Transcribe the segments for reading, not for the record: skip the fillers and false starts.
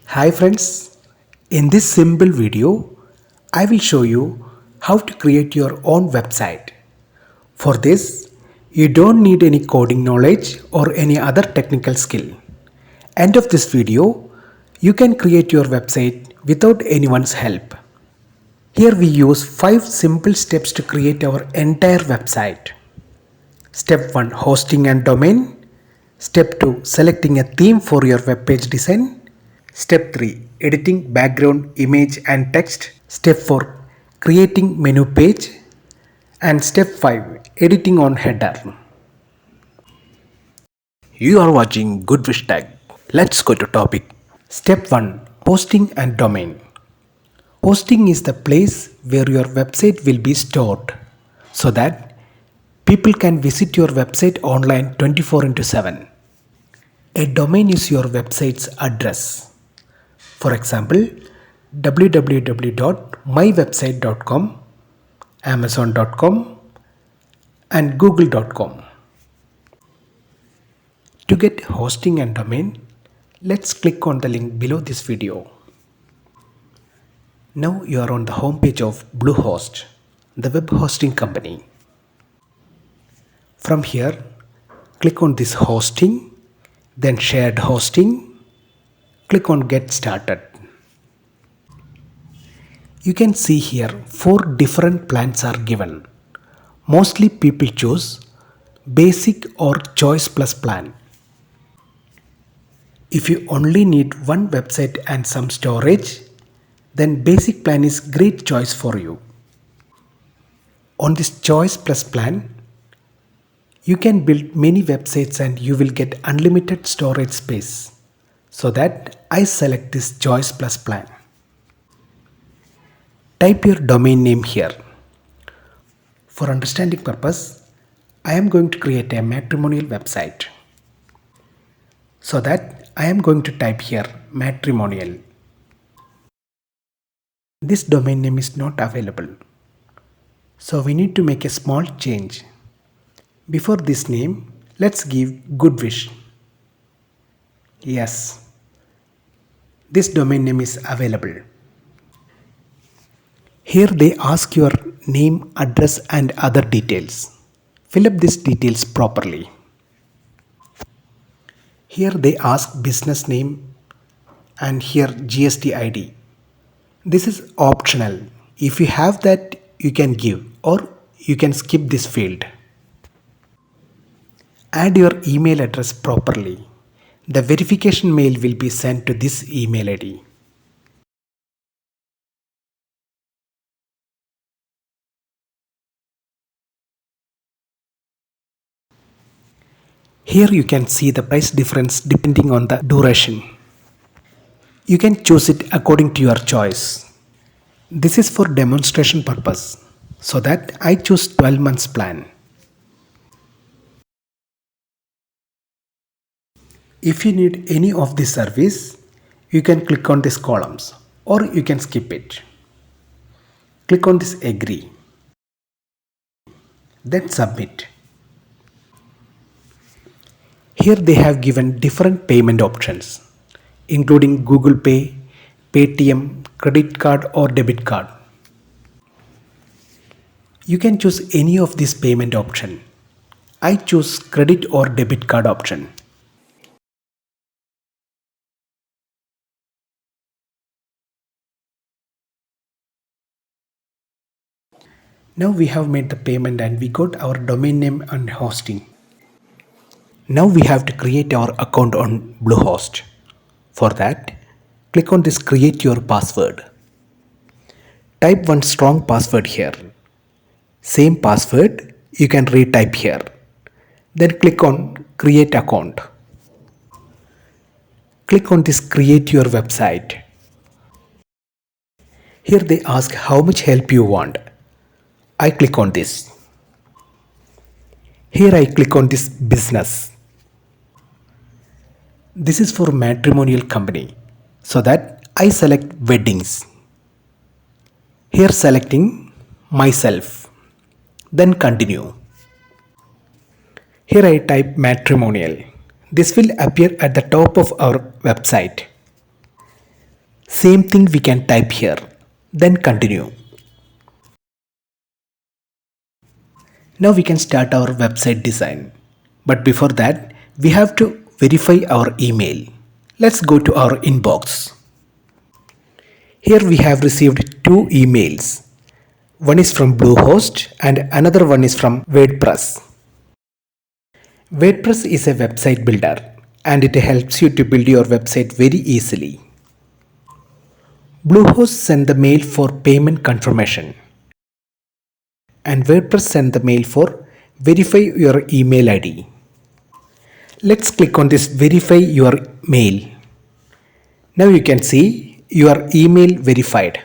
Hi friends, in this simple video, I will show you how to create your own website. For this, you don't need any coding knowledge or any other technical skill. End of this video, you can create your website without anyone's help. Here we use 5 simple steps to create our entire website. Step 1, hosting and domain. Step 2, selecting a theme for your web page design. Step 3, editing background, image and text. Step 4, creating menu page. And step 5, editing on header. You are watching Goodwish Tag. Let's go to topic. Step 1, hosting and domain. Hosting is the place where your website will be stored so that people can visit your website online 24/7. A domain is your website's address. For example, www.mywebsite.com, amazon.com and google.com. To get hosting and domain, let's click on the link below this video. Now you are on the home page of Bluehost, the web hosting company. From here, click on this hosting, then shared hosting, click on get started. You can see here 4 different plans are given. Mostly people choose basic or choice plus plan. If you only need one website and some storage, then basic plan is great choice for you. On this choice plus plan, you can build many websites and you will get unlimited storage space. So that I select this choice plus plan. Type your domain name here. For understanding purpose, I am going to create a matrimonial website. So that I am going to type here matrimonial. This domain name is not available. So we need to make a small change. Before this name, let's give Goodwish. Yes, this domain name is available. Here they ask your name, address and other details. Fill up these details properly. Here they ask business name and here GST ID. This is optional. If you have that, you can give or you can skip this field. Add your email address properly. The verification mail will be sent to this email ID. Here you can see the price difference depending on the duration. You can choose it according to your choice. This is for demonstration purpose, so that I choose 12 months plan. If you need any of this service, you can click on these columns or you can skip it. Click on this agree. Then submit. Here they have given different payment options, including Google Pay, Paytm, credit card or debit card. You can choose any of this payment option. I choose credit or debit card option. Now we have made the payment and we got our domain name and hosting. Now we have to create our account on Bluehost. For that, click on this create your password. Type one strong password here. Same password you can retype here. Then click on create account. Click on this create your website. Here they ask how much help you want. I click on this. Here I click on this business. This is for matrimonial company. So that I select weddings. Here selecting myself. Then continue. Here I type matrimonial. This will appear at the top of our website. Same thing we can type here. Then continue. Now we can start our website design. But before that, we have to verify our email. Let's go to our inbox. Here we have received two emails. One is from Bluehost and another one is from WordPress. WordPress is a website builder and it helps you to build your website very easily. Bluehost sent the mail for payment confirmation and WordPress sent the mail for verify your email ID. Let's click on this verify your mail. Now you can see your email verified.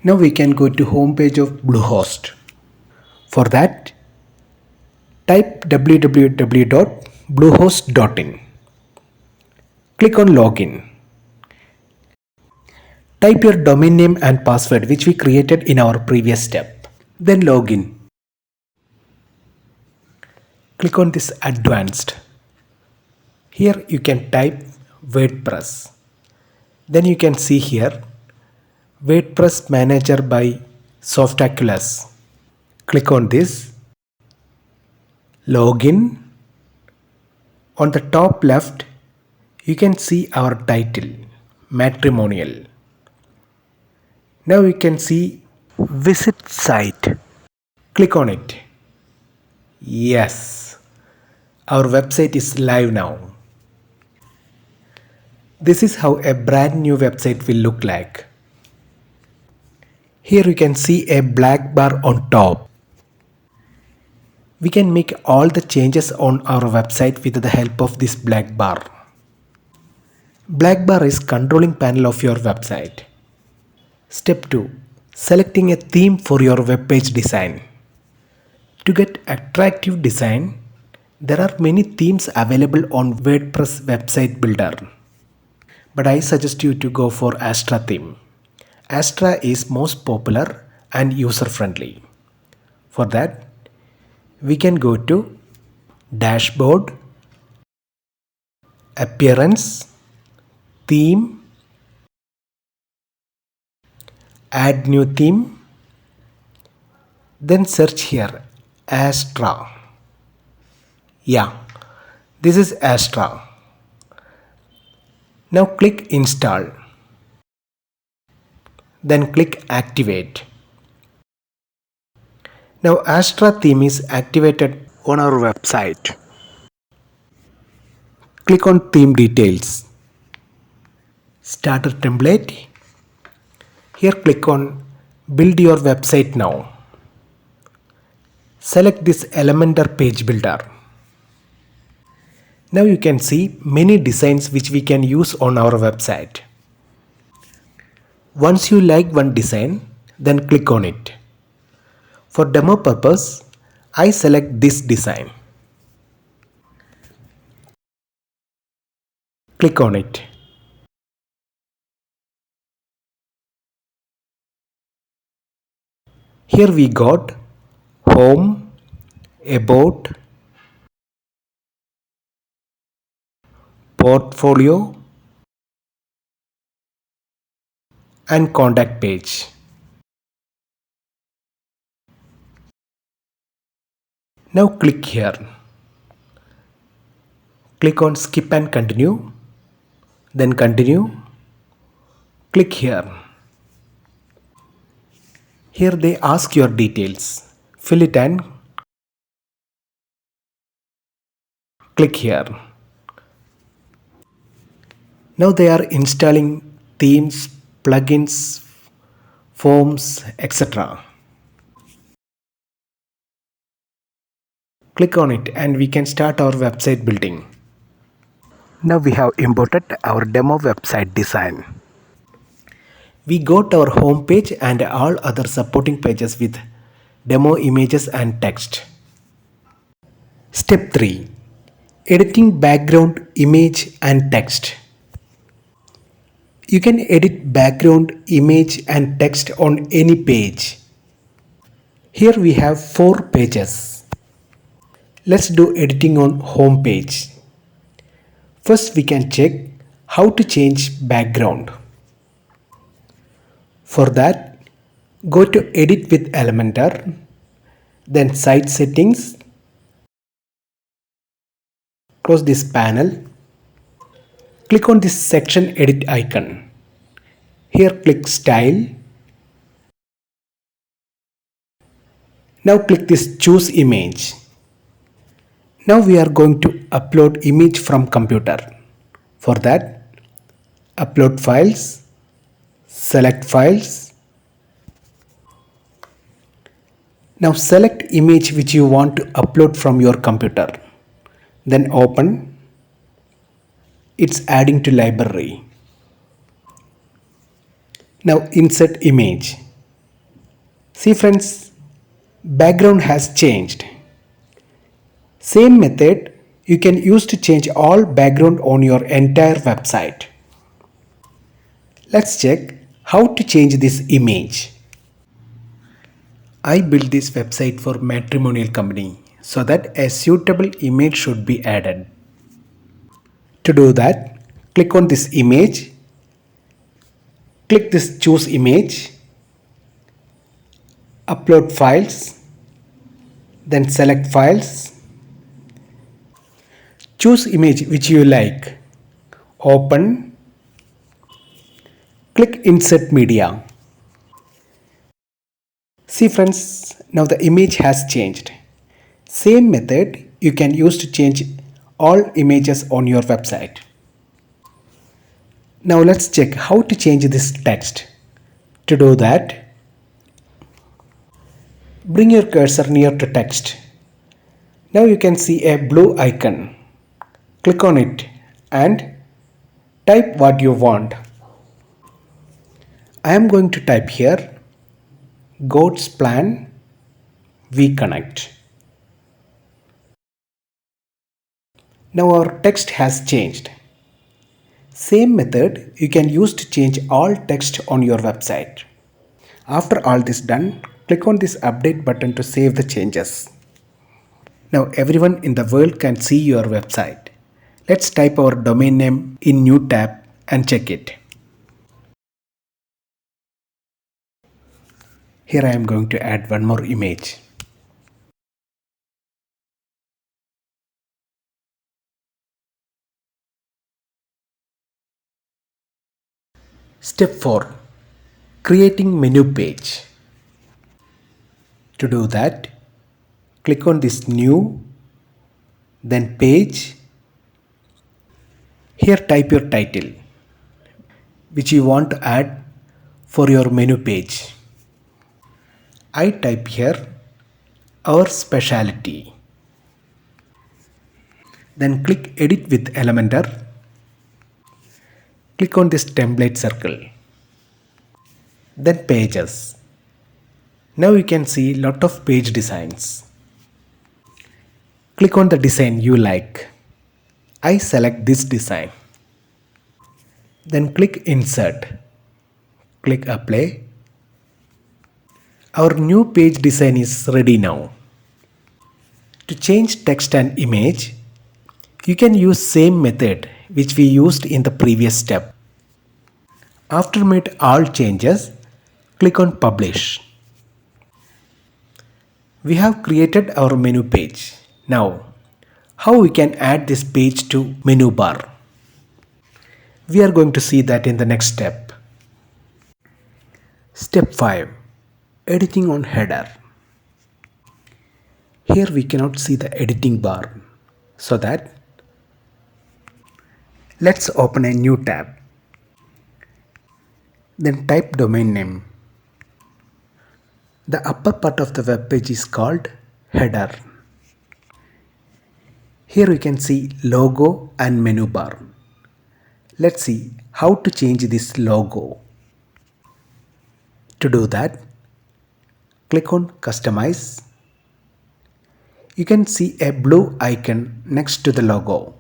Now we can go to home page of Bluehost. For that, type www.bluehost.in. Click on login. Type your domain name and password which we created in our previous step. Then login. Click on this advanced. Here you can type WordPress. Then you can see here WordPress Manager by Softaculous. Click on this. Login. On the top left, you can see our title, matrimonial. Now you can see visit site. Click on it. Yes, our website is live now. This is how a brand new website will look like. Here you can see a black bar on top. We can make all the changes on our website with the help of this black bar. Black bar is controlling panel of your website. Step 2. Selecting a theme for your web page design. To get attractive design, there are many themes available on WordPress website builder. But I suggest you to go for Astra theme. Astra is most popular and user friendly. For that, we can go to Dashboard, Appearance, Theme, Add New Theme, then search here Astra. Yeah, this is Astra. Now click Install. Then click Activate. Now Astra theme is activated on our website. Click on Theme Details. Starter Template. Here click on Build Your Website Now. Select this Elementor Page Builder. Now you can see many designs which we can use on our website. Once you like one design, then click on it. For demo purpose, I select this design. Click on it. Here we got Home, About, Portfolio and Contact page. Now click here. Click on Skip and Continue. Then continue. Click here. Here they ask your details. Fill it and click here. Now they are installing themes, plugins, forms, etc. Click on it and we can start our website building. Now we have imported our demo website design. We got our home page and all other supporting pages with demo images and text. Step 3. Editing background, image and text. You can edit background, image and text on any page. Here we have 4 pages. Let's do editing on home page. First we can check how to change background. For that, go to Edit with Elementor, then Site Settings, close this panel, click on this section edit icon. Here click Style. Now click this Choose Image. Now we are going to upload image from computer. For that, Upload Files, select Files. Now select image which you want to upload from your computer. Then open. It's adding to library. Now insert image. See friends, background has changed. Same method you can use to change all background on your entire website. Let's check how to change this image. I built this website for matrimonial company so that a suitable image should be added. To do that, click on this image, click this Choose Image, Upload Files, then select Files, choose image which you like, open, click Insert Media. See friends, now the image has changed. Same method you can use to change all images on your website. Now let's check how to change this text. To do that, bring your cursor near to text. Now you can see a blue icon. Click on it and type what you want. I am going to type here God's plan we connect. Now our text has changed. Same method you can use to change all text on your website. After all this done, click on this update button to save the changes. Now everyone in the world can see your website. Let's type our domain name in new tab and check it. Here I am going to add one more image. Step 4. Creating menu page. To do that, click on this new, then page. Here type your title which you want to add for your menu page. I type here our specialty. Then click Edit with Elementor. Click on this template circle. Then pages. Now you can see lot of page designs. Click on the design you like. I select this design. Then click Insert. Click Apply. Our new page design is ready now. To change text and image, you can use same method which we used in the previous step. After made all changes, click on Publish. We have created our menu page. Now, how we can add this page to menu bar? We are going to see that in the next step. Step 5. Editing on header. Here we cannot see the editing bar. So that, let's open a new tab. Then type domain name. The upper part of the web page is called header. Here we can see logo and menu bar. Let's see how to change this logo. To do that, click on Customize. You can see a blue icon next to the logo.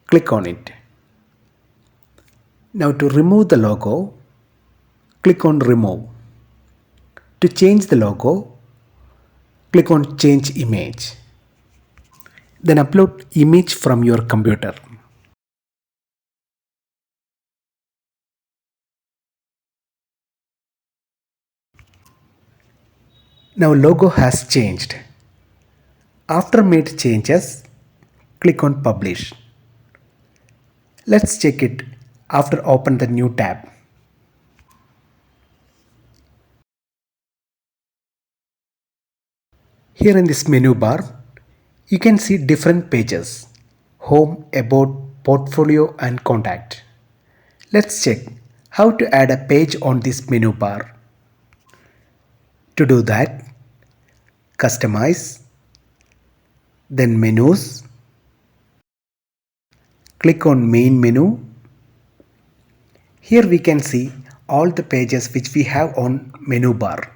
Click on it. Now to remove the logo, click on Remove. To change the logo, click on Change Image. Then upload image from your computer. Now logo has changed. After made changes, click on Publish. Let's check it after open the new tab. Here in this menu bar, you can see different pages: Home, About, Portfolio and Contact. Let's check how to add a page on this menu bar. To do that, Customize, then Menus, click on Main menu. Here we can see all the pages which we have on menu bar.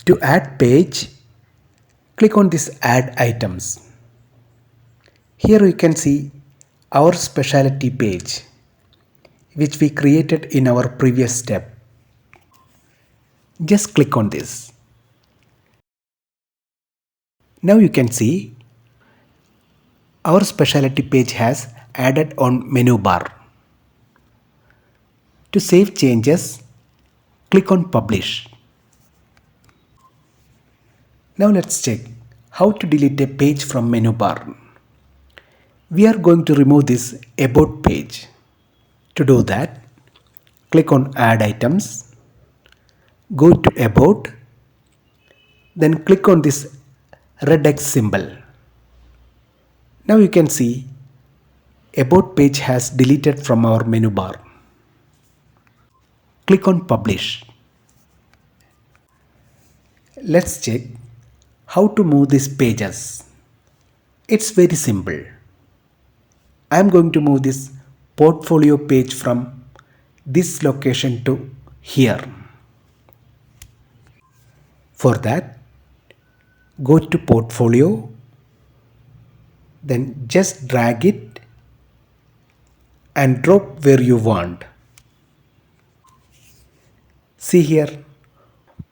To add page, click on this Add Items. Here you can see our specialty page which we created in our previous step. Just click on this. Now you can see our specialty page has added on menu bar. To save changes, click on Publish. Now let's check how to delete a page from menu bar. We are going to remove this About page. To do that, click on Add Items, go to About, then click on this red X symbol. Now you can see About page has deleted from our menu bar. Click on Publish. Let's check how to move these pages. It's very simple. I am going to move this portfolio page from this location to here. For that, go to Portfolio, then just drag it and drop where you want. See here,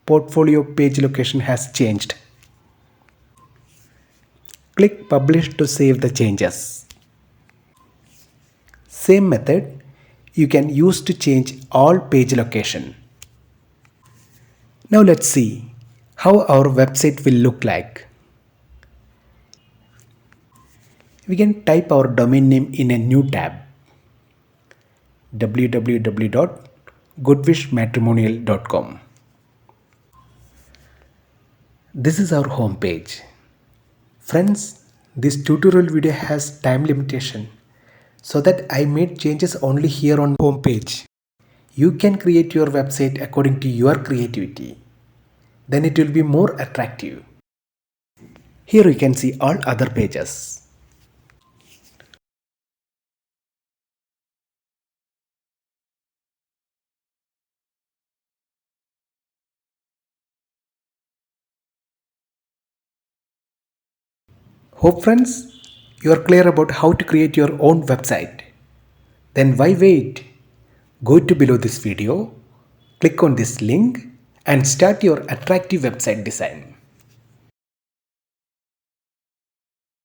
portfolio page location has changed. Click Publish to save the changes. Same method you can use to change all page location. Now let's see how our website will look like. We can type our domain name in a new tab: www.goodwishmatrimonial.com. This is our home page. Friends, this tutorial video has time limitation, so that I made changes only here on home page. You can create your website according to your creativity. Then it will be more attractive. Here you can see all other pages. Hope friends, you are clear about how to create your own website. Then why wait? Go to below this video, click on this link and start your attractive website design.